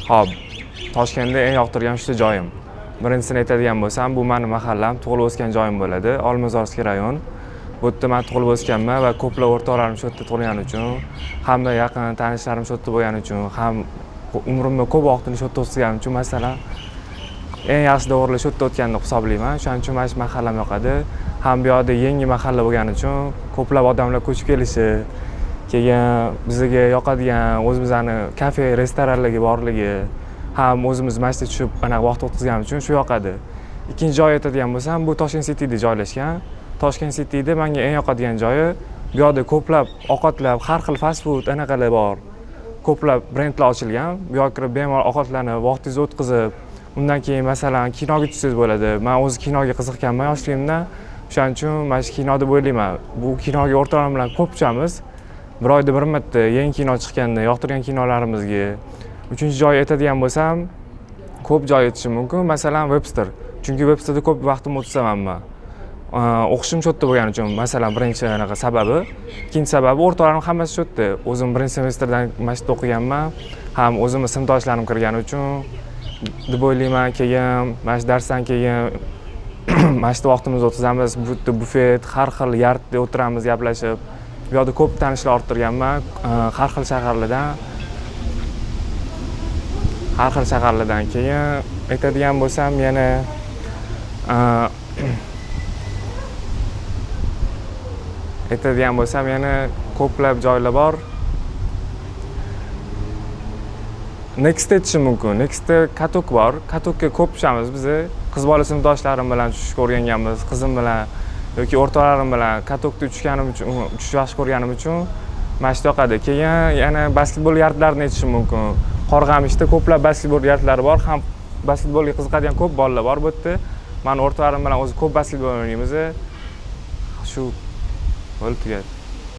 Hop, Toshkentda eng yoqtirgan 3 ta joyim. Birinchisini aytadigan bo'lsam, bu mening mahallam, tug'ilib o'sgan joyim bo'ladi. Olmazorskiy rayon. Bu yerda men tug'ilib o'sganman va ko'plab o'rtoqlarim shu yerda tug'ilgani uchun, hamda yaqin tanishlarim shu yerda bo'lgani uchun, ham umrimni ko'p vaqtini shu yerda o'tkazganim uchun, masalan, eng yaxshi davrlar shu yerda o'tganini hisoblayman. Shuning uchun men shu mahallam yoqadi. Ham bu yerda yangi mahalla bo'lgani uchun ko'plab odamlar ko'chib kelishi, keyin bizga yoqadigan o'zimizning kafe, restoranlarga borligi, ham o'zimiz masjidga tushib anaqa vaqt o'tkazganim uchun shu yoqadi. Ikkinchi joy aytadigan bo'lsam, bu Toshkent Cityda joylashgan. Toshkent Cityda menga eng yoqadigan joyi, bu yerda ko'plab ovqatlar, har xil fast food anaqalar bor. Ko'plab brendlar ochilgan. Bu yerga kirib bemalol ovqatlanib, vaqtingizni o'tkazib, undan keyin masalan kinoga tushsangiz bo'ladi. Men o'zi kinoga qiziqqanman yoshligimdan. Shuning uchun men shu kino deb o'ylayman. Bu kinoga o'rtoqlarim bilan ko'p tushamiz. Bir oyda bir marta yangi kino chiqqanda yoqtirgan kinolarimizga. Uchinchi joy aytadigan bo'lsam, ko'p joy aytishim mumkin. Masalan, Webster. Chunki Websterda ko'p vaqtimni o'tkazaman men. O'qishim shu yerda bo'lgani uchun, masalan, birinchi anaqa sababi. Ikkinchi sababi o'rtoqlarim hammasi shu yerda. O'zim birinchi semestrdan masjidda o'qiganman, ham o'zimning sinfdoshlarim kirgani uchun deb o'ylayman. Keyin mana shu darsdan keyin masjidda vaqtimizni o'tkazamiz. Bu yerda bufet, har xil yardda o'tiramiz, gaplashib. Bu yerda ko'p tanishlar orttirganman, har xil shaharlardan. Keyin aytadigan bo'lsam, yana ko'plab joylar bor. Next aytishim mumkin. Nextda katok bor. Katokka ko'p tushamiz biz. Qiz bola sinfdoshlarim bilan tushishga o'rganganmiz. Qizim bilan yoki o'rtoqlarim bilan katokda uchish yaxshi ko'rganim uchun mana shu yoqadi. Keyin yana basketbol yardlarini aytishim mumkin. Qorg'amishda ko'plab basketbol yardlari bor, ham basketbolga qiziqadigan ko'p bolalar bor bu yerda. Men o'rtoqlarim bilan o'zi ko'p basketbol o'ynaymiz. Shu bo'lib tugadi.